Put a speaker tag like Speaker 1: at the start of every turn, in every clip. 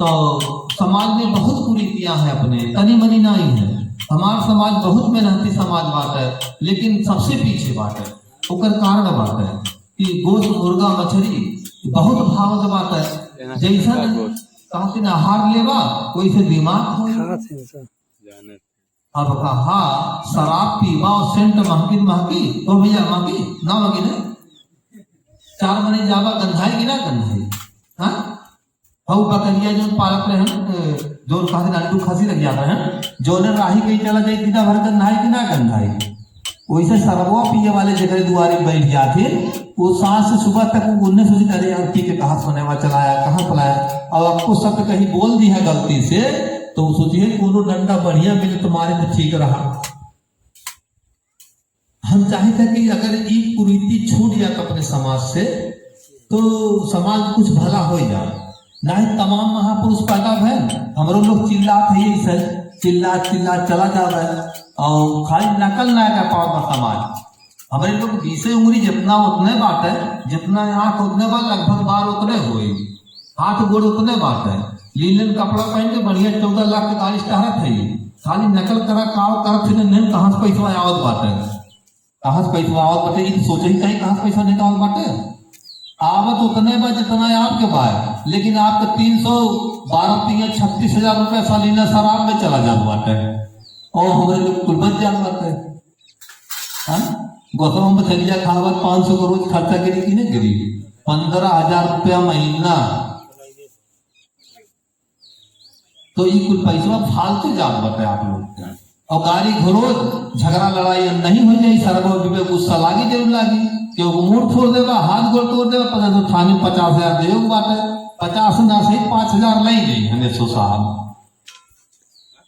Speaker 1: तो समाज में बहुत कुरीतियां हैं, अपने तनी मनी नहीं है। हमारा समाज बहुत मेहनती समाज बात है, लेकिन सबसे पीछे बात है। ओकर कारण बात है कि गोश्त मुर्गा मछली बहुत भावत बात है। जैसा कहते न आहार लेवा वैसे दिमाग हो। अब कहा शराब पीवा और सेंट महकी महकी तो भैया महकी ना लगी ना, 4 महीने जावा गंधाई की ना गंधाई। हाँ हऊ बकरिया जो पालक रहे हैं, जो कहते अंडू खसी लग जाता है, जो ने राही कहीं चला जाए दिन भर गंधाई की ना गंधाई। वैसे शराबवा पिए वाले जगह दुआरे बैठ जाते, वो सांस से सुबह तक उन्हें सोचते अरे यार पी के कहाँ सोनेवा चलाया कहाँ पलाया। और आपको शब्द कहीं बोल दी है गलती से तो सोचिए कोनो डंडा बढ़िया मिले तुम्हारे तो ठीक रहा। हम चाहते कि अगर ये कुरीति छूट जाए अपने समाज से तो समाज कुछ भला हो जाए। नहीं तमाम महापुरुष पैदा है, हमरो लोग चिल्लात है इसे चिल्ला चिल्ला चला जा रहा है और खाली नकल ना कर पाओ समाज। हमारे लोग 20 उंगली जितना उतने बात है, जितना आंख उतने बात लगभग 12 उतने हुए, हाथ गोड़ उतने बात है। लीलन कपड़ा पहन के बढ़िया 14 लाख के गाड़ी स्टारत है, खाली नकल करा काव कर फिर नहीं कहाँ से पैसा आवत बात है, कहाँ से पैसा आवत बाटे ये सोचे ही कहीं कहाँ से पैसा निकाल बाटे। आवत उतने बा जितना आपके पास, लेकिन आपका 312 36,000 रुपया सालीना शराब में चला जाता बाटे और हमारे लोग कुलबत जान बाटे। गौतम बचलिया खावत 500 का रोज खर्चा गिरी कि नहीं गिरी, 15,000 रुपया महीना। तो ये कुल पैसा फालतू जात बाटे आप लोग। और गाड़ी घरोज झगड़ा लड़ाई नहीं हो जाए, सरब गुस्सा लागी जरूर लागी, क्योंकि मुंह फोड़ देगा हाथ गोड़ तोड़ देगा, पता तो थाने 50,000 दे बाटे, 50 ना सही 5,000 नहीं गई हमें सो साहब।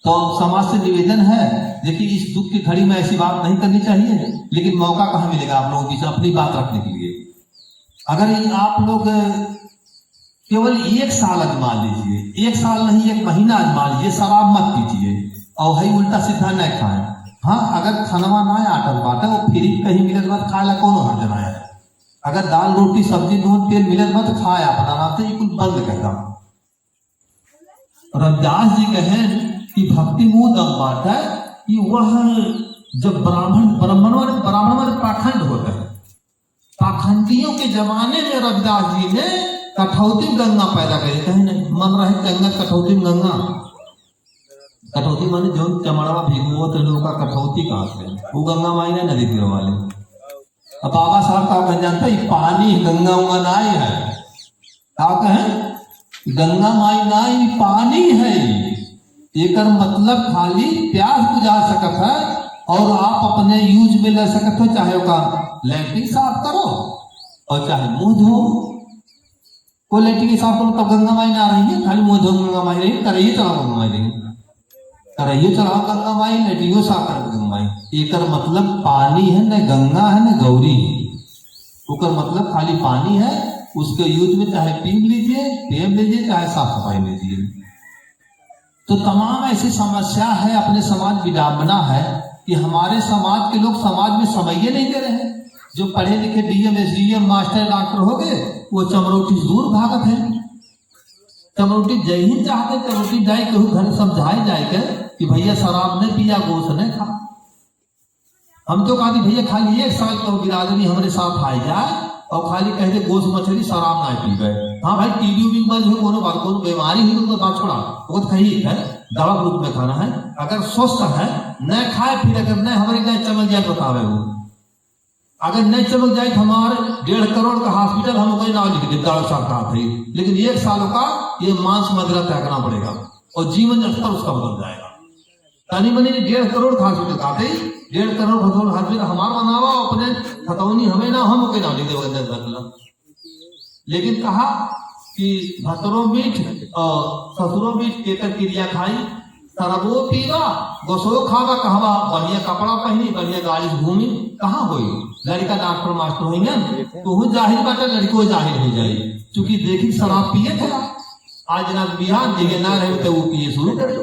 Speaker 1: तो समाज से निवेदन है, देखिए इस दुख की घड़ी में ऐसी बात नहीं करनी चाहिए, लेकिन मौका कहाँ मिलेगा आप लोगों की अपनी बात रखने के लिए। अगर आप लोग केवल 1 साल आजमा लीजिए, 1 साल नहीं 1 महीना आजमा लीजिए, शराब मत पीजिए और है उल्टा सीधा न खाए। हाँ अगर खानवा ना आटल बाटे वो फ्री कहीं मिलत मत खाए ला कौन हर्ज ना है। अगर दाल रोटी सब्जी दूध तेल मिलत मत खाए अपना नाम से कुछ बंद कर दो। रविदास जी कहे कि भक्ति मुंह दम बात है कि वह जब ब्राह्मण पाखंड होता है, पाखंडियों के जमाने में रविदास जी ने कठौती गंगा पैदा करी। कहीं नहीं मन रहे गंगा कठौती गंगा, कठौती माने जो चमड़वा भिगो तो लोग का कठौती कहाँ से, वो गंगा माई ने नदी गिर वाले। अब बाबा साहब का कह जानता है पानी गंगा उंगा नाई है, क्या कहें गंगा माई नाई पानी है। एक मतलब खाली प्यास बुझा सकत है और आप अपने यूज में ले सकते हो, चाहे का लैट्रिन साफ करो और चाहे मुंह धो। को लैट्रिन साफ करो तब गंगा माई ना रही है, खाली मुंह धो गंगा माई रही, कराइए चलाओ गंगा माई रही, कराइए चलाओ गंगा माई, लैट्रिन साफ कर गंगा माई। एक मतलब पानी है न गंगा है न गौरी है, उकर मतलब खाली पानी है। उसके यूज में चाहे पी लीजिए पेम लीजिए चाहे साफ सफाई लीजिए। तो तमाम ऐसी समस्या है, अपने समाज विडंबना है कि हमारे समाज के लोग समाज में समय नहीं दे रहे हैं। जो पढ़े लिखे डीएम एसडीएम मास्टर डॉक्टर हो गए वो चमरोटी दूर भागत है, चमरोटी जय हिंद चाहते, चमरोटी जाए कहूँ घर समझाए जाए के कि भैया शराब नहीं पिया गोश्त नहीं खा। हम तो कहते भैया खाली 1 साल का बिरादरी हमारे साथ आ जाए और खाली कहते गोश्त मछली शराब ना पी गए। हाँ भाई टीबी उबी बंद हो, कोनो बात कोनो बीमारी हुई तो बात छोड़ा, वो कही है दवा के रूप में खाना है। अगर स्वस्थ है न खाए फिर अगर न हमारे न चमक जाए बतावे वो, अगर न चमक जाए हमारे 1.5 करोड़ का हॉस्पिटल हम कोई नाम लिख देता है, लेकिन 1 सालों का ये मांस मदिरा त्यागना पड़ेगा और जीवन स्तर उसका बदल जाएगा। तनी मनी 1.5 करोड़ का हॉस्पिटल खाते 1.5 करोड़ हॉस्पिटल हमारा बनावा अपने खतौनी हमें ना हम कोई नाम लिख देगा। लेकिन कहा कि भतरों मीठ और ससुरों मीठ केकर क्रिया खाई, शराबो पीवा गोसो खावा, कहवा बढ़िया कपड़ा पहनी बढ़िया गाड़ी से घूमी, कहाँ हुई लड़का डॉक्टर मास्टर होंगे तो जाहिर बाटे लड़को जाहिर हो जाए, क्योंकि देखी शराब पिए थे आज ना बिहार जगह ना रहे तो वो पिए शुरू करे।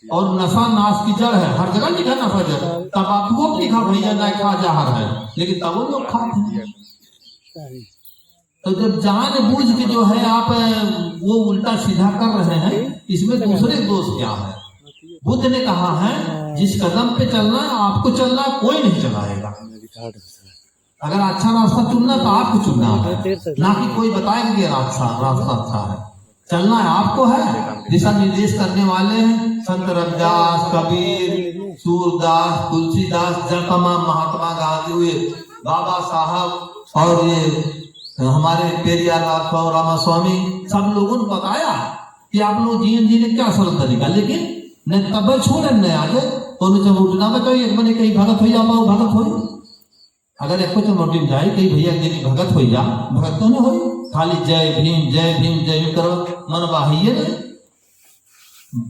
Speaker 1: और नशा नाश की जड़ है, हर जगह लिखा नशा जड़, तंबाकू लिखा भैया ना खा जहर है, लेकिन तब वो लोग खाते हैं। तो जब जानबूझ के जो है आप वो उल्टा सीधा कर रहे हैं, इसमें दूसरे दोष क्या है? बुद्ध ने कहा है जिस कदम पे चलना है आपको चलना, कोई नहीं चलाएगा। अगर अच्छा रास्ता चुनना तो आपको चुनना है, ना कि कोई बताएगा कि रास्ता अच्छा है। चलना है आपको है। दिशा निर्देश करने वाले हैं संत रविदास, कबीर, सूरदास, तुलसीदास, तमाम महात्मा गांधी हुए, बाबा साहब और ये हमारे पेरियार राव रामास्वामी, सब लोगों ने बताया कि आप लोग जीने क्या सरल तरीका, लेकिन न तब छोड़े न आगे तो उठना में कहीं एक बने कहीं भगत हो जा, भगत हो। अगर एक चमोटी में जाए कहीं भैया जी भगत हो जा, भगत तो नहीं हो, खाली जय भीम जय भीम जय भीम करो, मन बाहिए नहीं।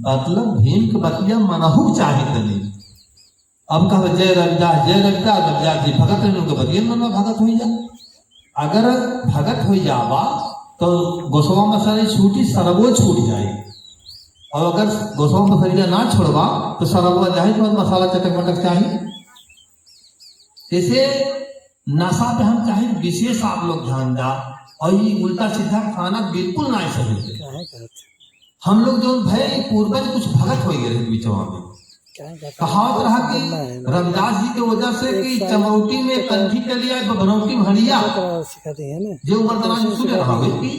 Speaker 1: मतलब भीम के बतिया मनहू चाहे तनी। अब कहो जय रविदास रविदास जी भगत है, उनके बतिया मन भगत हो जा। अगर भगत हो जावा तो गोसवा मसाले छूटी, सरबो छूट जाए। और अगर गोसवा मसाला ना छोड़वा तो सरबो जाए तो मसाला चटक मटक चाहिए। जैसे नशा पे हम चाहे विशेष आप लोग ध्यान दा, और ये उल्टा सीधा खाना बिल्कुल ना सही। हम लोग जो भाई पूर्वज कुछ भगत हो गए बीचवा में, कहावत रहा कि रविदास जी के वजह से कि चमौटी में कंठी के लिया बनौटी भड़िया जो मर्दना सुने रहा कि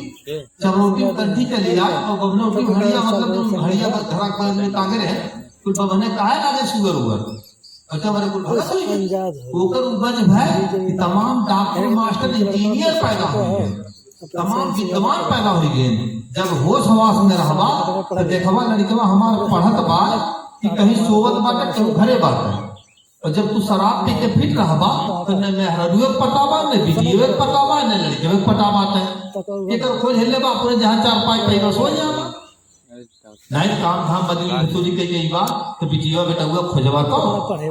Speaker 1: चमौटी में कंठी के लिया और बनौटी भड़िया, मतलब भड़िया घर में कागरे है कुछ बने कहा आगे शुगर उगर। अच्छा मेरे को ओकर उपज भाई तमाम डॉक्टर मास्टर इंजीनियर पैदा हो गए, तमाम विद्वान पैदा हो गए। जब होश हवास में रहवा तो देखवा लड़कवा हमार पढ़त बा कि कहीं सोवत बाटे कहीं घरे बाटे, और जब तू शराब पी के फिट रहबा तो न मेहररुए पता बा, न बिटिए पता बा, न लड़के पता बाटे। एकर खोज हेले बा पूरे जहां चार पांच पैसा सो जावा, नहीं काम धाम बदली चोरी के गई बा तो बिटिया बेटा हुआ खोजवा तो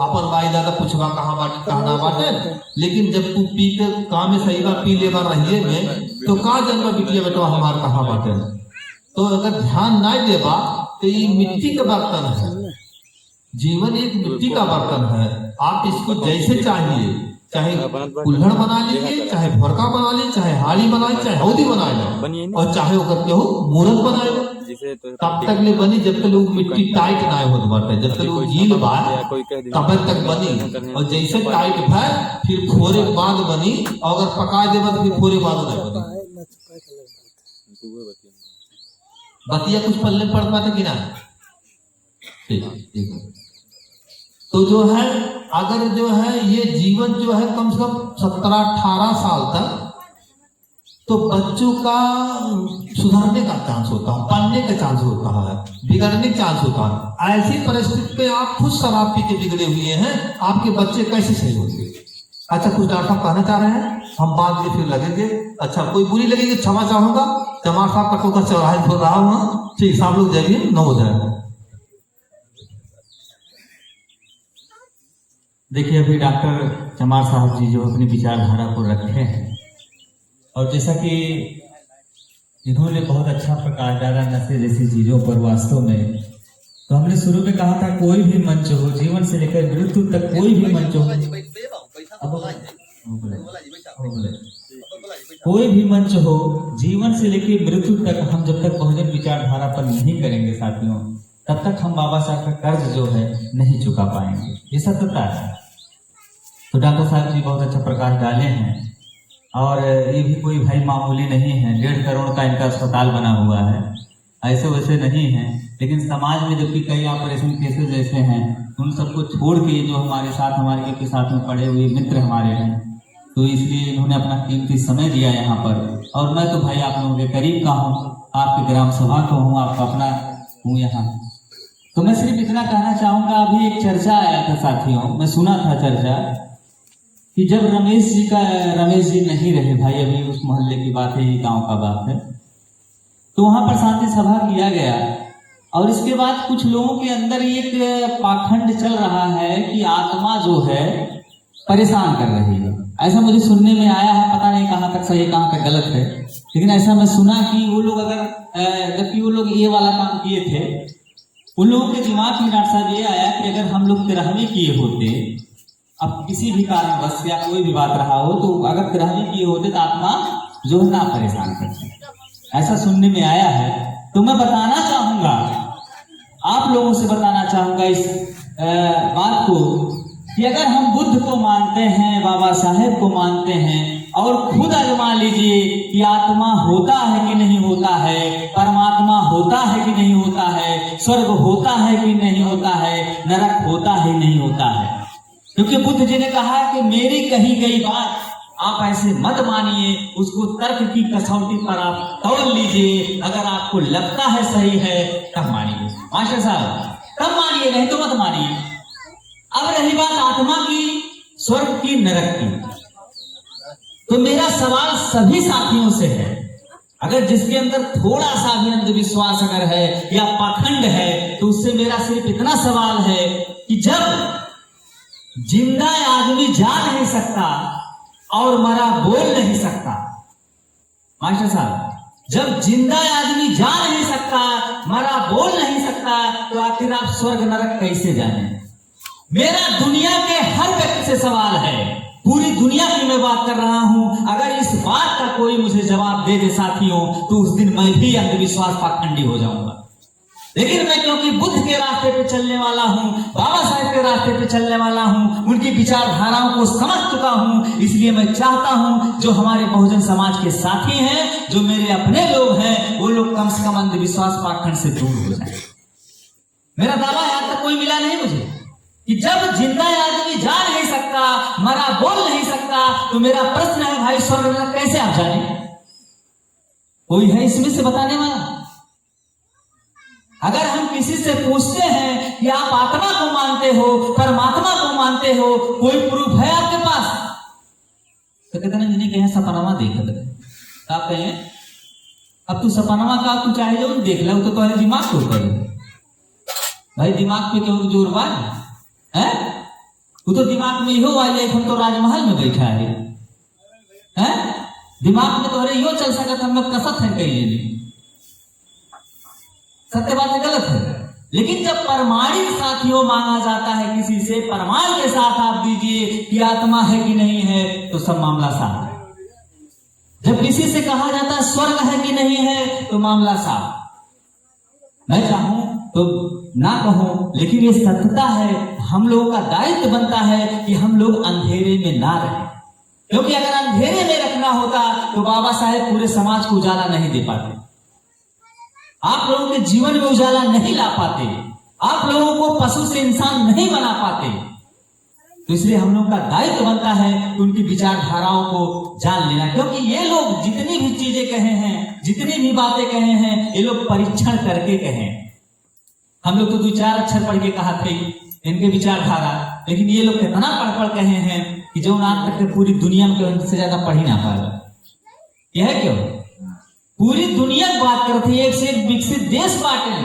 Speaker 1: अपन भाई दादा पूछवा कहाँ बाटे कहना बाटे। लेकिन जब तू पी के काम में सही बा पी ले बा रहिए में तो कहाँ जानवा बिटिया बेटा हमार कहाँ बाटे। तो अगर ध्यान ना देबा तो ये मिट्टी का बर्तन है, जीवन एक मिट्टी का बर्तन है। आप इसको जैसे चाहिए, चाहे कुल्हड़ बना लीजिए, चाहे भोरका बना लीजिए, चाहे हाड़ी बना लीजिए, चाहे हौदी बना लीजिए, और चाहे वो केहू मूरत बनाए तब तक ले बनी जब तक लोग मिट्टी टाइट ना हो बाटे, जब तक लोग गील बा तब तक बनी। और जैसे टाइट भाई फिर फोरे बाद बनी, और अगर पका देबा तो फिर फोरे बाद नहीं बनी। बतिया कुछ पल्ले पड़ पाते कि ना? ठीक। तो जो है अगर जो है ये जीवन जो है कम से कम 17-18 साल तक तो बच्चों का सुधरने का चांस होता है, पढ़ने का चांस होता है, बिगड़ने का चांस होता है। ऐसी परिस्थिति पे आप खुद शराब पी के बिगड़े हुए हैं, आपके बच्चे कैसे सही होंगे? अच्छा कुछ डॉक्टर साहब कहना चाह रहे हैं, हम बाद में फिर लगेंगे। अच्छा कोई बुरी लगेगी क्षमा चाहूंगा, चमार साहब का टोकर चौराहे खोल रहा हूँ, ठीक सब लोग जाइए 9 बजे।
Speaker 2: देखिए अभी डॉक्टर चमार साहब जी जो अपनी विचारधारा को रखे हैं, और जैसा कि इन्होंने बहुत अच्छा प्रकाश डाला नशे जैसी चीजों पर, वास्तव में तो हमने शुरू में कहा था कोई भी मंच हो, जीवन से लेकर मृत्यु तक कोई भी मंच हो, कोई भी मंच हो, जीवन से लेकर मृत्यु तक हम जब तक बहुजन विचारधारा पर नहीं करेंगे साथियों, तब तक हम बाबा साहब का कर्ज जो है नहीं चुका पाएंगे। ये सत्यता है। तो डॉक्टर साहब जी बहुत अच्छा प्रकाश डाले हैं, और ये भी कोई भाई मामूली नहीं है। 1.5 करोड़ का इनका अस्पताल बना हुआ है, ऐसे वैसे नहीं है। लेकिन समाज में जबकि कई ऑपरेशन केसेस ऐसे हैं, उन सबको छोड़ के जो हमारे साथ, हमारे के साथ में पड़े हुए मित्र हमारे हैं, तो इसलिए इन्होंने अपना कीमती समय दिया यहाँ पर। और मैं तो भाई आप लोगों के करीब का हूँ, आपके ग्राम सभा को हूँ, आपका अपना हूँ यहाँ। तो मैं सिर्फ इतना कहना चाहूंगा, अभी एक चर्चा आया था साथियों, मैं सुना था चर्चा कि जब रमेश जी नहीं रहे भाई, अभी उस मोहल्ले की बात है, ये गांव का बात है, तो वहां पर शांति सभा किया गया। और इसके बाद कुछ लोगों के अंदर एक पाखंड चल रहा है कि आत्मा जो है परेशान कर रही है। ऐसा मुझे सुनने में आया है, पता नहीं कहाँ तक सही कहाँ तक गलत है, लेकिन ऐसा मैं सुना कि वो लोग अगर जबकि वो लोग ये वाला काम किए थे, उन लोगों के दिमाग में डॉक्टर साहब ये आया कि अगर हम लोग 13वीं किए होते, अब किसी भी कारणवश या कोई भी बात रहा हो, तो अगर 13वीं किए होते तो आत्मा जो ना परेशान करते हैं, ऐसा सुनने में आया है। तो मैं बताना चाहूंगा, आप लोगों से बताना चाहूंगा इस बात को कि अगर हम बुद्ध को मानते हैं, बाबा साहेब को मानते हैं और खुद आजमा लीजिए कि आत्मा होता है कि नहीं होता है, परमात्मा होता है कि नहीं होता है, स्वर्ग होता है कि नहीं होता है, नरक होता है नहीं होता है। क्योंकि बुद्ध जी ने कहा कि मेरी कही गई बात आप ऐसे मत मानिए, उसको तर्क की कसौटी पर आप तोल लीजिए। अगर आपको लगता है सही है तब मानिए मास्टर साहब, तब मानिए, नहीं तो मत मानिए। अब रही बात आत्मा की, स्वर्ग की, नरक की, तो मेरा सवाल सभी साथियों से है, अगर जिसके अंदर थोड़ा सा भी अंधविश्वास अगर है या पाखंड है, तो उससे मेरा सिर्फ इतना सवाल है कि जब जिंदा आदमी जा नहीं सकता और मरा बोल नहीं सकता, मास्टर साहब, जब जिंदा आदमी जा नहीं सकता, मरा बोल नहीं सकता, तो आखिर आप स्वर्ग नरक कैसे जाने? मेरा दुनिया के हर व्यक्ति से सवाल है, पूरी दुनिया की मैं बात कर रहा हूं। अगर इस बात का कोई मुझे जवाब दे दे साथियों, तो उस दिन मैं भी अंधविश्वास पाखंडी हो जाऊंगा। लेकिन मैं क्योंकि बुद्ध के रास्ते पे चलने वाला हूं, बाबा साहेब के रास्ते पे चलने वाला हूं, उनकी विचारधाराओं को समझ चुका हूं, इसलिए मैं चाहता हूं जो हमारे बहुजन समाज के साथी हैं, जो मेरे अपने लोग हैं, वो लोग कम से कम अंधविश्वास पाखंड से दूर हो जाए। मेरा दावा है, आज तक कोई मिला नहीं मुझे कि जब जिंदा आदमी जा नहीं सकता, मरा बोल नहीं सकता, तो मेरा प्रश्न है भाई स्वर्ग नरक कैसे आप जाने? कोई है इसमें से बताने वाला? अगर हम किसी से पूछते हैं कि आप आत्मा को मानते हो, परमात्मा को मानते हो, कोई प्रूफ है आपके पास? तो कहते नहीं, कहें सपनामा देखा आप कहें अब तू सपनामा का तू चाहे जो देख लो, तो तुम्हारे दिमाग को ऊपर भाई, दिमाग पे क्यों जोर बात है? तू तो दिमाग में हो वाले तो राजमहल में बैठा है, दिमाग में तो अरे यो चल सकता हम लोग कसत है कहीं, सत्य बात है, गलत है। लेकिन जब प्रमाणित साथियों मांगा जाता है किसी से, प्रमाण के साथ आप दीजिए कि आत्मा है कि नहीं है, तो सब मामला साफ है। जब किसी से कहा जाता है स्वर्ग है कि नहीं है, तो मामला साफ। मैं चाहूं तो ना कहूं, लेकिन ये सत्यता है। हम लोगों का दायित्व बनता है कि हम लोग अंधेरे में ना रहें, क्योंकि अगर अंधेरे में रखना होता तो बाबा साहेब पूरे समाज को उजाला नहीं दे पाते, आप लोगों के जीवन में उजाला नहीं ला पाते, आप लोगों को पशु से इंसान नहीं बना पाते। तो इसलिए हम लोगों का दायित्व बनता है कि उनकी विचारधाराओं को जान लेना, क्योंकि ये लोग जितनी भी चीजें कहे हैं, जितनी भी बातें कहे हैं, ये लोग परीक्षण करके कहे। हम लोग तो 2-4 अक्षर पढ़ के कहा थे इनके विचारधारा, लेकिन ये लोग कितना पढ़ कहे हैं कि जो आज तक पूरी दुनिया में इनसे ज्यादा पढ़ ही ना पाएगा। यह क्यों? पूरी दुनिया बात करती है, एक से एक विकसित देश बाटे,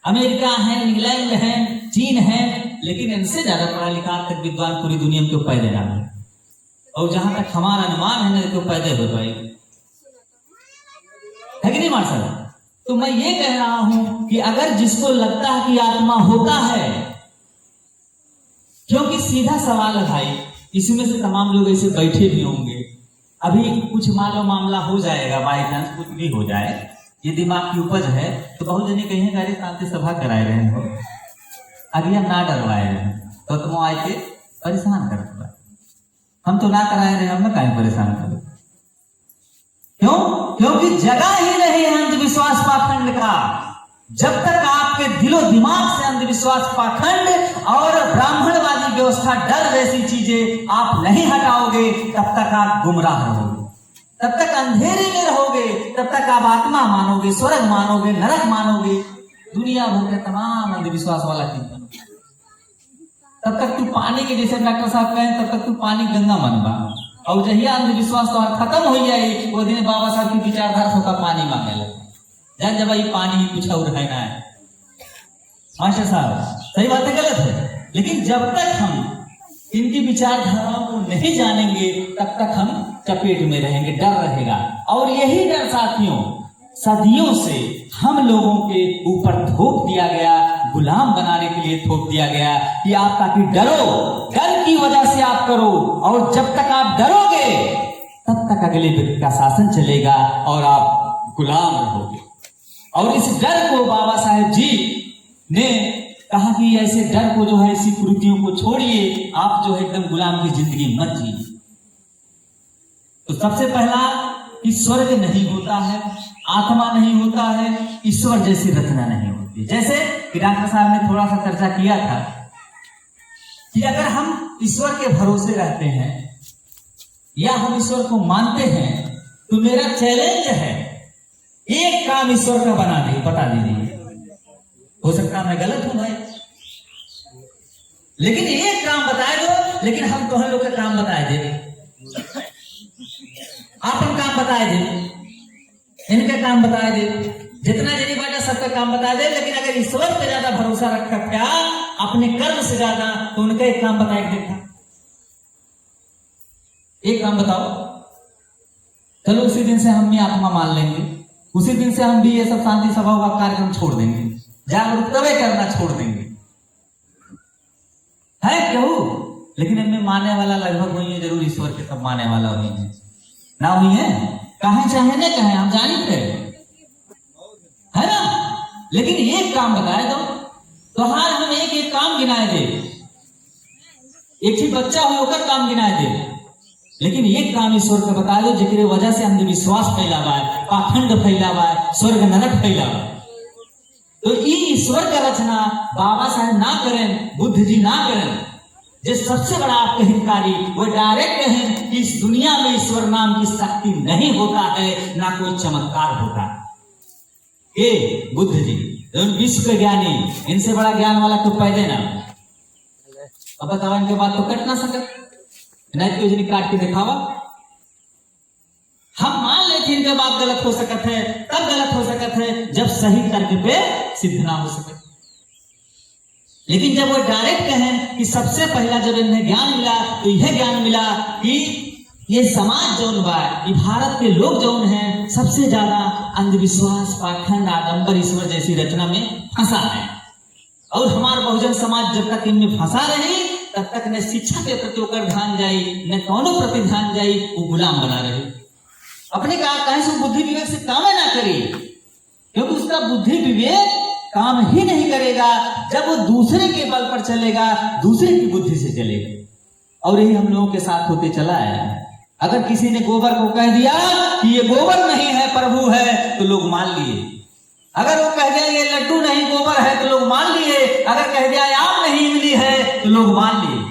Speaker 2: अमेरिका है, इंग्लैंड है, चीन है, लेकिन इनसे ज्यादा पढ़ा लिखा तक विद्वान पूरी दुनिया में क्यों पैदा ना है? और जहां तक हमारा अनुमान है ना, क्यों पैदा हो पाएगा, है कि नहीं मार्शल? तो मैं ये कह रहा हूं कि अगर जिसको लगता है कि आत्मा होता है, क्योंकि सीधा सवाल है भाई, इसमें से तमाम लोग ऐसे बैठे भी होंगे, अभी कुछ मामला हो जाएगा, बाई चांस कुछ भी हो जाए, ये दिमाग की उपज है, तो बहुत जने कहेंगे अरे शांति सभा कराए रहे हो, अगले ना डरवाए रहे, तो तुम आए के परेशान कर, हम तो ना कराए रहे, हम ना कहीं परेशान करो। क्यों? क्योंकि जगह ही नहीं है अंधविश्वास पाखंड का। जब तक आपके दिलो दिमाग से अंधविश्वास पाखंड और ब्राह्मणवादी व्यवस्था, डर जैसी चीजें आप नहीं हटाओगे, तब तक आप गुमराह रहोगे, तब तक अंधेरे में रहोगे, तब तक आप आत्मा मानोगे, स्वर्ग मानोगे, नरक मानोगे, दुनिया भर के तमाम अंधविश्वास वाला चिंतन। तब तक तू पानी के, जैसे डॉक्टर साहब कहें, तब तक तू पानी गंगा मनवा, और जहिया अंधविश्वास तो खत्म हो जाए, वो दिन बाबा साहब की विचारधारा होगा पानी मांगे लगे, जान जब ये पानी ही कुछ और रहना है। मास्टर साहब सही बात है, गलत है, लेकिन जब तक हम इनकी विचारधाराओं को नहीं जानेंगे, तब तक हम चपेट में रहेंगे, डर रहेगा। और यही डर साथियों सदियों से हम लोगों के ऊपर थोप दिया गया, गुलाम बनाने के लिए थोप दिया गया कि आप ताकि डरो, डर की वजह से आप करो, और जब तक आप डरोगे तब तब तक अगले व्यक्ति का शासन चलेगा और आप गुलाम रहोगे। और इस डर को बाबा साहेब जी ने कहा कि ऐसे डर को जो है, ऐसी कुरीतियों को छोड़िए, आप जो है एकदम गुलाम की जिंदगी मत जिए। तो सबसे पहला कि स्वर्ग नहीं होता है, आत्मा नहीं होता है, ईश्वर जैसी रचना नहीं होती। जैसे कि डॉक्टर साहब ने थोड़ा सा चर्चा किया था कि अगर हम ईश्वर के भरोसे रहते हैं या हम ईश्वर को मानते हैं, तो मेरा चैलेंज है एक काम ईश्वर का बना दे, बता दीजिए। हो सकता है मैं गलत हूं भाई, लेकिन एक काम बताए दो। लेकिन हम तो हम लोग का काम बताए दे, आप हम काम बताए दे, इनका काम बताए दे, जितना जनी बाटा सबका काम बता दे। लेकिन अगर ईश्वर पे ज्यादा भरोसा रखा क्या अपने कर्म से ज्यादा, तो उनका एक काम बताए देखा, एक काम बताओ। चलो उसी दिन से हम भी आत्मा मान लेंगे, उसी दिन से हम भी ये सब शांति सभा का कार्यक्रम छोड़ देंगे, जागरूकता करना छोड़ देंगे, है क्यों? लेकिन इनमें मानने वाला लगभग हुई है, जरूर ईश्वर के सब मानने वाला हुई है ना, हुई है कहे चाहे न कहे, हम जानते है ना। लेकिन एक काम बताए दो, तो हर हम एक एक काम गिनाए दे, एक ही बच्चा होकर काम गिनाए दे, लेकिन एक काम ईश्वर का बता दो जिसकी वजह से अंधविश्वास फैलावा है, पाखंड फैलावा है, स्वर्ग नरक फैलावा। तो ईश्वर का रचना बाबा साहब ना करें, बुद्ध जी ना करें, जिस सबसे बड़ा आपके हितकारी वो डायरेक्ट कहें कि इस दुनिया में ईश्वर नाम की शक्ति नहीं होता है, ना कोई चमत्कार होता। ये बुद्ध जी विश्व के ज्ञानी, इनसे बड़ा ज्ञान वाला तो पैदे ना। अब बताओ, इनके बाद तो कट ना सके, नहीं तो काट के दिखावा। हम मान लेते इनके बात गलत हो सकत है, तब गलत हो सकत है जब सही तर्क पे सिद्ध ना हो सके। लेकिन जब वो डायरेक्ट कहें कि सबसे पहला जब इन्हें ज्ञान मिला, तो यह ज्ञान मिला कि ये समाज जौन बा, ये भारत के लोग जौन हैं, सबसे ज्यादा अंधविश्वास, पाखंड, आडंबर, ईश्वर जैसी रचना में फंसा है। और हमारा बहुजन समाज जब तक इनमें फंसा रही, तब तक न शिक्षा के प्रति ओकर ध्यान जाई, न कौनो प्रति ध्यान जाई, वो गुलाम बना रही। अपने कहे से बुद्धि विवेक से काम ना करी, क्योंकि उसका बुद्धि विवेक काम ही नहीं करेगा जब वो दूसरे के बल पर चलेगा, दूसरे की बुद्धि से चलेगा। और यही हम लोगों के साथ होते चला है। अगर किसी ने गोबर को कह दिया कि ये गोबर नहीं है प्रभु है, तो लोग मान लिए। अगर वो कह दिया ये लड्डू नहीं गोबर है, तो लोग मान लिए। अगर कह दिया आम नहीं इमली है, तो लोग मान लिए।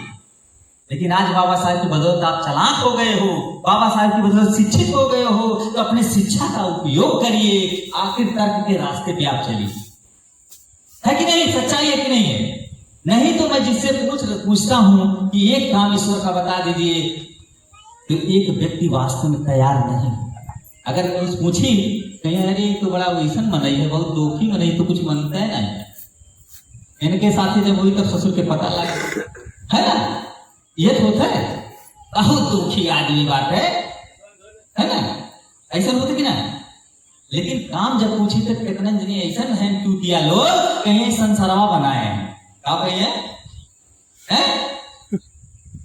Speaker 2: लेकिन आज बाबा साहब की बदौलत आप चालाक हो गए हो, बाबा साहब की बदौलत शिक्षित हो गए हो, तो अपने शिक्षा का उपयोग करिए, आखिर तर्क के रास्ते पे आप चलिए। है कि नहीं? सच्चाई है कि नहीं है? नहीं तो मैं जिससे पूछता हूं कि एक काम ईश्वर का बता दीजिए, तो एक व्यक्ति वास्तव में तैयार नहीं। अगर मैं उस पूछी कहीं, अरे तो बड़ा वैसन मनई है, बहुत दुखी मनई, तो कुछ मनता है ना। इनके साथी जब हुई तब ससुर के पता लगे, है ना, ये तो होता है, बहुत दुखी आदमी बात है ना, ऐसा होता कि ना। लेकिन काम जब पूछी तो कितने जने ऐसा है टूटिया लोग कहीं संसारवा बनाए हैं, क्या कहिए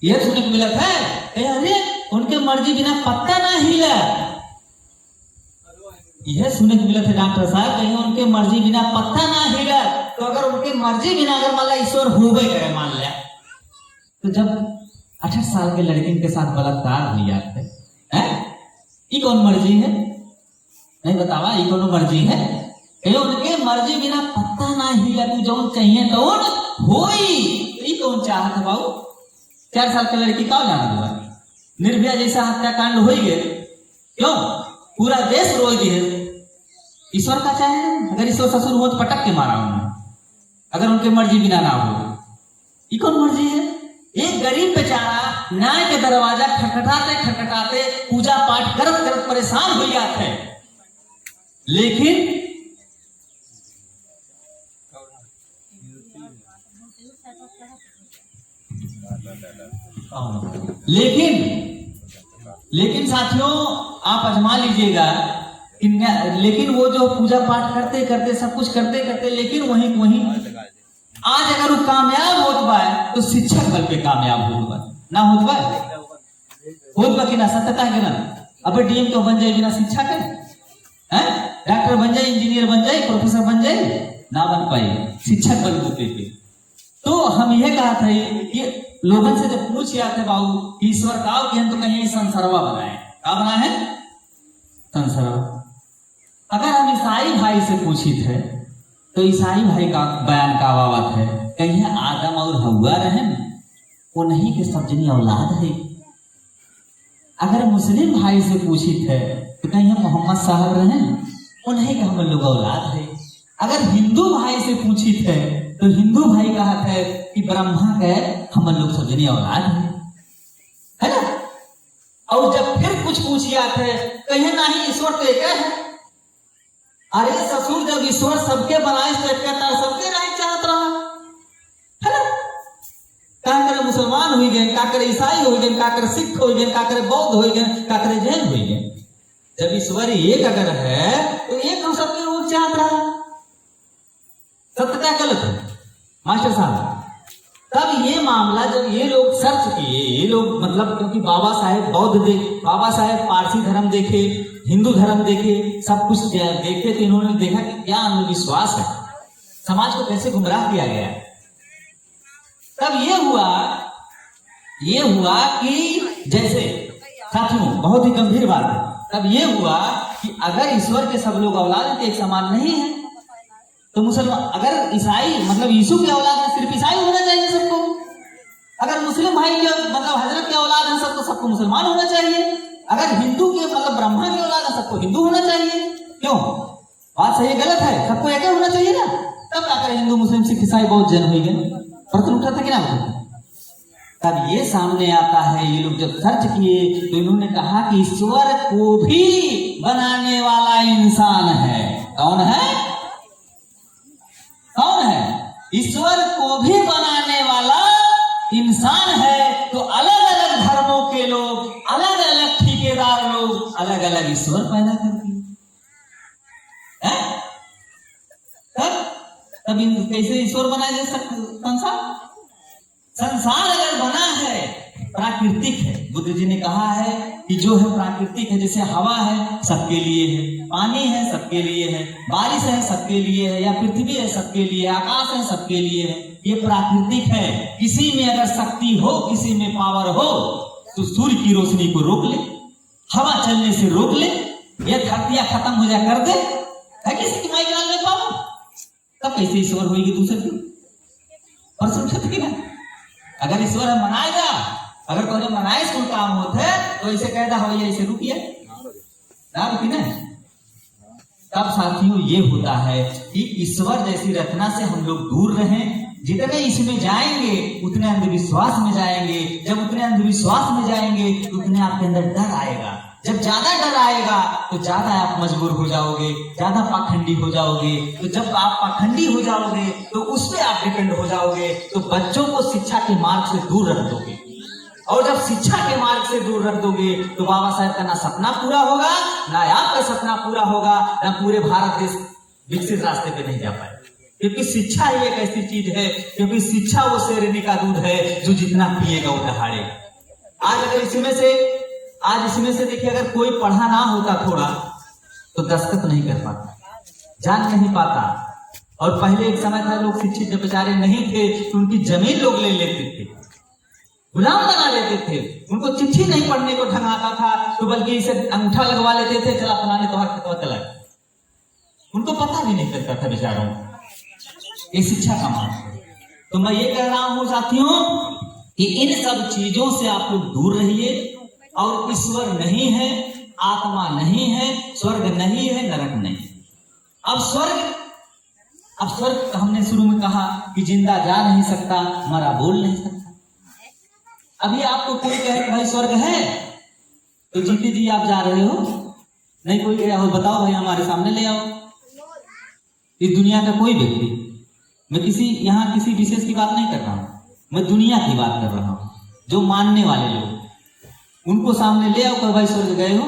Speaker 2: ये सुनने को मिला है, अरे उनके मर्जी बिना पत्ता ना हिला। यह सुनने को मिला था डॉक्टर साहब, कहीं उनके मर्जी बिना पत्ता ना हिला। तो अगर उनके मर्जी बिना अगर मान ला ईश्वर हो गए करे, मान लिया, तो जब 18 साल के लड़की के साथ बलात्कार हुई जाते हैं, ये कौन मर्जी है? नहीं बतावा, ये कौन मर्जी है? कहीं उनके मर्जी बिना पत्ता ना हिला, तू जो चाहिए तो होई। ये कौन चाहत है बाबू? 4 साल के लड़की का जान हुआ, निर्भया जैसा हत्याकांड हो गए, क्यों पूरा देश रो दिए। ईश्वर का चाहे, अगर ईश्वर ससुर हो तो पटक के मारा उन्होंने, अगर उनके मर्जी बिना ना हो। ये कौन मर्जी है? एक गरीब बेचारा न्याय के दरवाजा खटखटाते खटखटाते पूजा पाठ करत करत परेशान हो जाते हैं, लेकिन लेकिन साथियों आप आजमा लीजिएगा कि लेकिन वो जो पूजा पाठ करते करते सब कुछ करते करते, लेकिन वहीं आज अगर वो कामयाब होत बा तो शिक्षक बल पे कामयाब होत बा, ना होत बा कि ना, सत्यता है कि ना। अबे डीएम क्यों बन जाए बिना शिक्षा के? हैं? डॉक्टर बन जाए, इंजीनियर बन जाए, प्रोफेसर बन जाए, ना बन पाए, शिक्षक बन चुके थे। तो हम यह कहा था कि लोगों से जब पूछ किया थे बाबू कि ईश्वर का हो, कि तो कहीं संसारवा बनाए, क्या बना है? संसारवा। अगर हम ईसाई भाई से पूछित है तो ईसाई भाई का बयान का बात है, कहीं आदम और हवा रहे, वो नहीं कि सब जनी औलाद है। अगर मुस्लिम भाई से पूछित है तो कहीं मोहम्मद साहब रहे, वो नहीं कि हम लोग औलाद है। अगर हिंदू भाई से पूछित है तो हिंदू भाई कहा है कि ब्रह्मा के हम लोग सब जनी औलाद है ना। और जब फिर कुछ पूछिया थे, कहीं नहीं ईश्वर तो एक है। अरे ससुर, जब ईश्वर सबके बनाए सबके नहीं चाहत रहा है ना। का करे मुसलमान हुई गए, का करे ईसाई हो गए, का करे सिख हो गए, का करे बौद्ध हो गए, का करे जैन हो गए। जब ईश्वर एक अगर है तो एक हम सबके रूप चाहत रहा। सत्य क्या गलत है मास्टर साहब? तब ये मामला जब ये लोग सर्च किए, ये लोग मतलब क्योंकि बाबा साहेब बौद्ध बाबा साहेब पारसी धर्म देखे, हिंदू धर्म देखे, सब कुछ देखे, तो इन्होंने देखा कि क्या अंधविश्वास है, समाज को कैसे गुमराह किया गया। तब ये हुआ कि जैसे साथियों, बहुत ही गंभीर बात है। तब ये हुआ कि अगर ईश्वर के सब लोग औलाद तो एक समान नहीं है, तो मुसलमान अगर ईसाई मतलब यीशु के औलाद है, सिर्फ ईसाई होना चाहिए सबको। अगर मुस्लिम भाई के मतलब हजरत के औलाद है सबको, सबको मुसलमान होना चाहिए। अगर हिंदू के मतलब ब्रह्मा के औलाद है, सबको हिंदू होना चाहिए। क्यों? बात सही गलत है? सबको एक होना चाहिए ना। तब आकर हिंदू मुस्लिम सिख ईसाई बहुत जन हो गए, प्रश्न उठा था कि ना उठा? तब ये सामने आता है, ये लोग जब सर्च किए तो इन्होंने कहा कि ईश्वर को भी बनाने वाला इंसान है। कौन है? कौन है? ईश्वर को भी बनाने वाला इंसान है। तो अलग अलग धर्मों के लोग, अलग अलग ठेकेदार लोग, अलग अलग ईश्वर पैदा करते हैं। तब कैसे ईश्वर बनाया जा सकता? संसार अगर बना है, प्राकृतिक है। बुद्ध जी ने कहा है कि जो है प्राकृतिक है, जैसे हवा है सबके लिए है, पानी है सबके लिए है, बारिश है सबके लिए है, या पृथ्वी है सबके लिए, आकाश है सबके लिए है। ये प्राकृतिक है। किसी में अगर शक्ति हो, किसी में पावर हो, तो सूर्य की रोशनी को रोक ले, हवा चलने से रोक ले, ये धरतियां खत्म हो जा कर दे, है किसी की माइक में पावर, तब कैसे ईश्वर होगी दूसरे की? प्रश्न उठा कि ना? अगर ईश्वर हम मनाएगा, अगर कोई मनाए कोई काम होते तो ऐसे कहता हो ऐसे रुकिए ना, रुकी ना। तब साथियों ये होता है कि ईश्वर जैसी रचना से हम लोग दूर रहें। जितने इसमें जाएंगे उतने अंधविश्वास में जाएंगे। जब उतने अंधविश्वास में जाएंगे तो उतने आपके अंदर डर आएगा। जब ज्यादा डर आएगा तो ज्यादा आप मजबूर हो जाओगे, ज्यादा पाखंडी हो जाओगे। तो जब आप पाखंडी हो जाओगे तो उस पर आप डिपेंड हो जाओगे। तो बच्चों को शिक्षा के मार्ग से दूर रख दोगे, और जब शिक्षा के मार्ग से दूर रख दोगे तो बाबा साहेब का ना सपना पूरा होगा, ना आपका सपना पूरा होगा, ना पूरे भारत देश विकसित रास्ते पे नहीं जा पाए। क्योंकि शिक्षा ही एक ऐसी चीज है, क्योंकि शिक्षा वो शेरनी का दूध है जो जितना पिएगा वो दहाड़ेगा। आज इसमें से देखिए, अगर कोई पढ़ा ना होता थोड़ा तो दस्तखत नहीं कर पाता, जान नहीं पाता। और पहले एक समय था लोग शिक्षित जब बेचारे नहीं थे तो उनकी जमीन लोग ले लेते थे, गुलाम बना लेते थे। उनको चिट्ठी नहीं पढ़ने को ढंग आता था तो बल्कि इसे अंगूठा लगवा लेते थे, चला फलाने तो हर खतवा चला। उनको पता भी नहीं चलता था बेचारों को। ये शिक्षा का मार्ग है। तो मैं ये कह रहा हूं साथियों कि इन सब चीजों से आप लोग दूर रहिए। और ईश्वर नहीं है, आत्मा नहीं है, स्वर्ग नहीं है, नरक नहीं। अब स्वर्ग हमने शुरू में कहा कि जिंदा जा नहीं सकता, मरा बोल नहीं सकता। अभी आपको कोई कहे कि भाई स्वर्ग है, तो जीते जी आप जा रहे हो, नहीं कोई गया हो, बताओ भाई हमारे सामने ले आओ। इस दुनिया का कोई व्यक्ति, मैं यहाँ किसी विशेष की बात नहीं कर रहा हूं, मैं दुनिया की बात कर रहा हूं। जो मानने वाले लोग, उनको सामने ले आओ कि भाई स्वर्ग गए हो,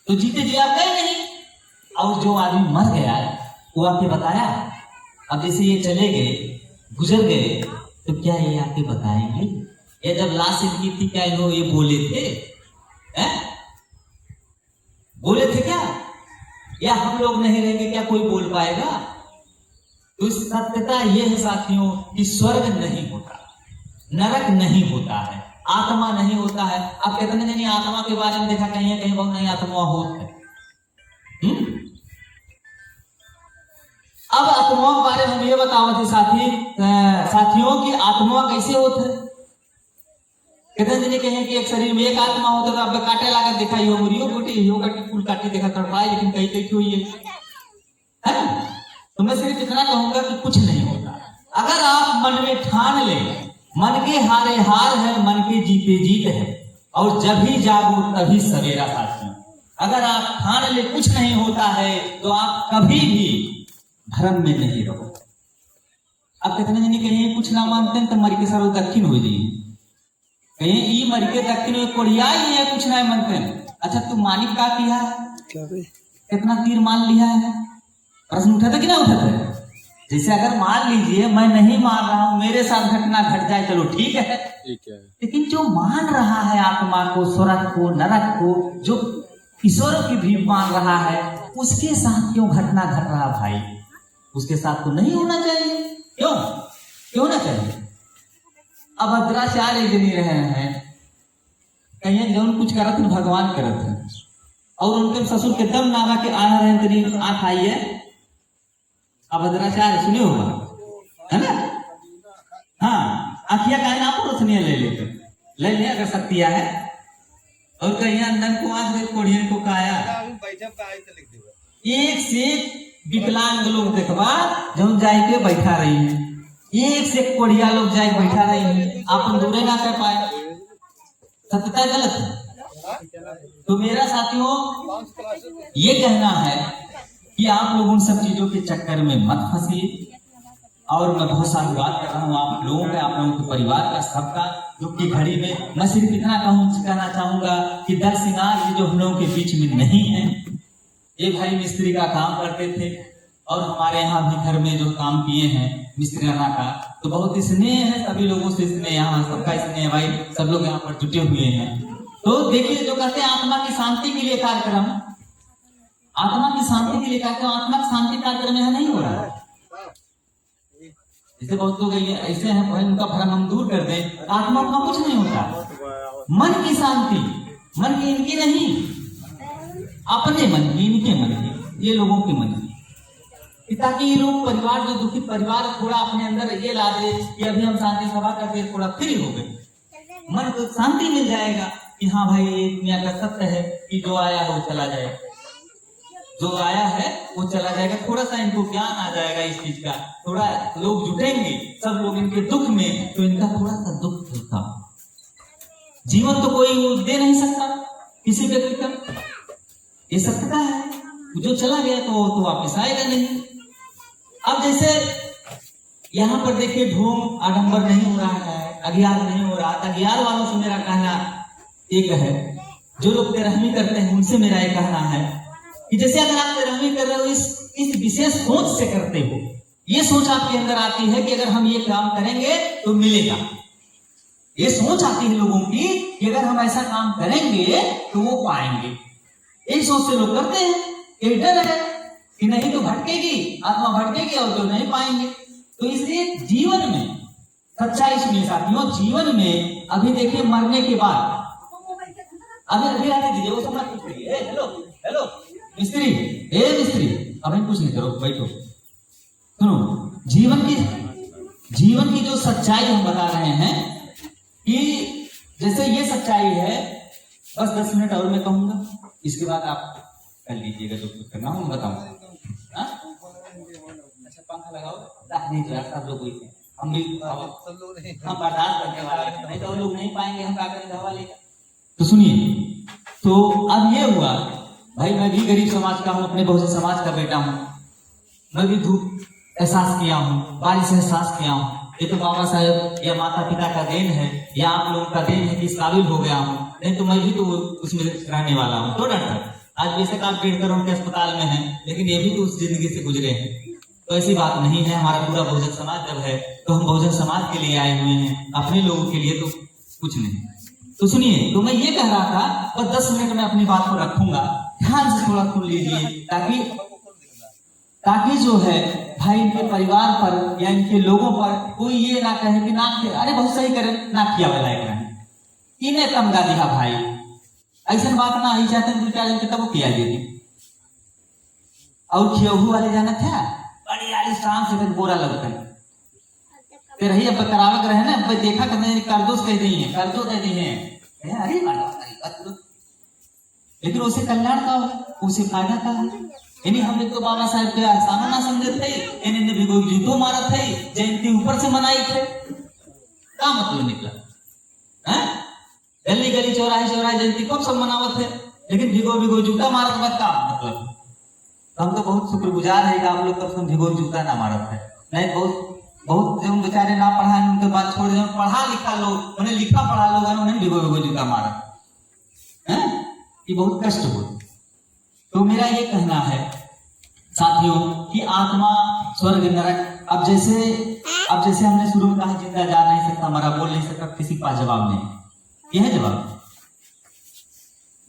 Speaker 2: तो जीते जी आप गए नहीं। और जो आदमी मर गया वो आके बताया। अब जैसे ये चले गए, गुजर गए, तो क्या ये आके बताएंगे? या जब लाश इनकी थी क्या ये बोले थे? बोले थे क्या? या हम लोग नहीं रहेंगे क्या कोई बोल पाएगा? तो सत्यता ये है साथियों कि स्वर्ग नहीं होता, नरक नहीं होता है, आत्मा नहीं होता है। अब कहते नहीं आत्मा के बारे में देखा कहीं कहीं बहुत नहीं आत्मा होता है। अब आत्मा के बारे में हम ये बताओ थे साथियों कि आत्मा कैसे होते है। कहते कहें कि एक शरीर में एक आत्मा होता है तो आप काटे लाकर दिखाई हो मुरियो गोटी हो काटी फूल काटी देखा कर पाए, लेकिन कहीं कहीं हुई है ना। तो मैं सिर्फ इतना कहूंगा कि कुछ नहीं होता। अगर आप मन में ठान ले, मन के हारे हार है, मन के जीते जीत है, और जब ही जागो तभी सवेरा साथियों। अगर आप ठान ले कुछ नहीं होता है तो आप कभी भी धर्म में नहीं रहो। अब कितने जने कहीं कुछ ना मानते हैं तो मर के सर दक्षिण हो जाइए, कहीं ई मर के दक्षिण में कोड़िया ही है, कुछ नहीं मानते हैं। अच्छा तू मानिक का किया है, कितना तीर मान लिया है? प्रश्न उठा था कि ना उठा था? जैसे अगर मान लीजिए मैं नहीं मान रहा हूं, मेरे साथ घटना घट जाए चलो ठीक है, लेकिन जो मान रहा है आत्मा को, स्वर्ग को, नरक को, जो ईश्वर की भी मान रहा है, उसके साथ क्यों घटना घट रहा भाई? उसके साथ तो नहीं होना चाहिए। क्यों ना चाहिए? अब भद्राचार्य जनी रहे हैं, कहीं जौन कुछ करत भगवान करत है, और उनके ससुर के दम नागा के आ रहे हैं तरी आंख आई है। अब भद्राचार्य सुने होगा है ना? हाँ, आखिया का नाम पर सुनिए ले ले अगर शक्तिया है, और कहीं अंदर को आज कोढ़ियन को काया एक से विकलांग लोग देखबा जौन जाए के बैठा रही है, एक से कोढ़िया लोग जाए बैठा रही है, आप दूरे ना कर पाए। सत्यता गलत है। तो मेरा साथियों ये कहना है कि आप लोग उन सब चीजों के चक्कर में मत फंसिए। और मैं बहुत सारी बात कर रहा हूँ आप लोगों का, आप लोगों के परिवार का, सबका दुख की घड़ी में मैं सिर्फ इतना कहना चाहूंगा कि दर सिंगार ये जो हम लोगों के बीच में नहीं है। ये भाई मिस्त्री का काम करते थे, और हमारे यहाँ भी घर में जो काम किए हैं मिस्त्रियाना का, तो बहुत स्नेह है सभी लोगों से, स्नेह यहाँ सबका स्नेह है भाई, सब लोग यहाँ पर जुटे हुए हैं। तो देखिए जो कहते हैं आत्मा की शांति के लिए कार्यक्रम, आत्मा की शांति के लिए कार्यक्रम, आत्मा की शांति कार्यक्रम यहाँ नहीं हो रहा है। जैसे बहुत लोग ऐसे हैं, उनका भ्रम हम दूर कर दें, आत्मा का कुछ नहीं होता। मन की शांति, मन की इनकी नहीं, अपने मन की, इनके मन की, ये लोगों के मन की, ताकि ये लोग परिवार, जो दुखी परिवार, थोड़ा अपने अंदर ये ला दे कि अभी हम शांति सभा करते थोड़ा फ्री हो गए, मन को शांति मिल जाएगा कि हाँ भाई ये दुनिया का सत्य है कि जो आया है वो चला जाएगा, जो आया है वो चला जाएगा। थोड़ा सा इनको ज्ञान आ जाएगा इस चीज का, थोड़ा लोग जुटेंगे सब लोग इनके दुख में, तो इनका थोड़ा सा दुख होता। जीवन तो कोई दे नहीं सकता किसी व्यक्ति का, ये सत्यता है। जो चला गया तो वापस आएगा नहीं। अब जैसे यहाँ पर देखिए ढोंग आडंबर नहीं हो रहा है, अज्ञान नहीं हो रहा। अज्ञान वालों से मेरा कहना एक है, जो लोग तेरहवीं करते हैं उनसे मेरा एक कहना है कि जैसे अगर आप तेरहवीं कर रहे हो, इस विशेष सोच से करते हो, ये सोच आपके अंदर आती है कि अगर हम ये काम करेंगे तो मिलेगा। ये सोच आती है लोगों की कि अगर हम ऐसा काम करेंगे तो वो पाएंगे। यही सोच से लोग करते हैं। एक डर है कि नहीं तो भटकेगी, आत्मा भटकेगी और जो नहीं पाएंगे। तो इसलिए जीवन में सच्चाई सुनिए साथियों, जीवन में अभी देखिए मरने के बाद, अभी आने दीजिए, वो समझ पूछ रही है, हेलो हेलो मिस्त्री, ए मिस्त्री, अभी कुछ नहीं करो, बैठो, सुनो। जीवन की जो सच्चाई हम बता रहे हैं कि जैसे ये सच्चाई है, बस 10 मिनट और मैं कहूंगा, इसके बाद आप कर लीजिएगा जो कुछ करना हो, बताऊंगा। अच्छा पंखा लगाओ, नहीं तो सब लोग हुई थे, हम भी हम बर्दाश्त करने वाले, नहीं तो लोग नहीं पाएंगे, हम क्या करेंगे हवा लेकर। तो सुनिए, तो अब ये हुआ भाई, मैं भी गरीब समाज का हूँ, अपने बहुजन समाज का बेटा हूँ, मैं भी धूप एहसास किया हूँ, बारिश एहसास किया हूँ। ये तो बाबा साहब या माता पिता का देन है, या आप लोगों का देन है कि इस काबिल हो गया हूँ, नहीं तो मैं भी तो उसमें रहने वाला हूँ। तो डॉक्टर आज बेशक आप 1.5 करोड़ के अस्पताल में हैं, लेकिन ये भी तो उस जिंदगी से गुजरे हैं। तो ऐसी बात नहीं है। हमारा पूरा बहुजन समाज जब है तो हम बहुजन समाज के लिए आए हुए हैं, अपने लोगों के लिए तो कुछ नहीं। तो सुनिए, तो मैं ये कह रहा था, बस 10 मिनट में अपनी बात को रखूंगा ध्यान से थोड़ा सुन लीजिए, ताकि जो है भाई इनके परिवार पर या इनके लोगों पर कोई ये ना कहे कि नाक, अरे बहुत सही करे नाक किया वाला इन्हें तमगा दिया भाई, ऐसा बात ना ही चाहते हैं, 2-4 दिन तब किया दे और खियहू वाले जाना था बड़ी आलिशान से बोरा लगता है फिर ही अब करावक रहे ना, अब देखा करने कर्जों कह दी है, कर्जों कह दी है, अरे लेकिन उसे कल्याण का है, उसे फायदा का है। यानी हम लोग तो बाबा साहब के आसाना ना समझे थे, इन्हें भी कोई जूतो मारा थे, जयंती ऊपर से मनाई थे, क्या मतलब निकला है? गली गली चौराहे जयंती कब सब मनावत है, लेकिन भिगो जूता मारत मत का मतलब। हम तो बहुत शुक्रगुजार है कि आप लोग कब भिगो जूता ना मारत है, नहीं बहुत जो बेचारे ना पढ़ा उनके बाद छोड़ दे, पढ़ा लिखा लोग, उन्हें लिखा पढ़ा लोग उन्हें भिगो जूता मारा है, ये बहुत कष्ट हो। तो मेरा ये कहना है साथियों कि आत्मा स्वर्ग नरक, अब जैसे हमने शुरू में कहा जिंदा जा नहीं सकता, मरा बोल नहीं सकता, किसी के पास जवाब नहीं, यह है जवाब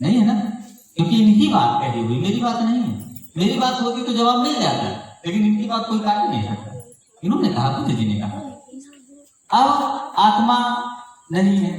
Speaker 2: नहीं है ना, क्योंकि इनकी बात कही हुई, मेरी बात नहीं है। मेरी बात होगी तो जवाब मिल जाता, लेकिन इनकी बात कोई काट नहीं सकता, इन्होंने कहा, बुद्ध जी ने कहा। अब आत्मा नहीं है,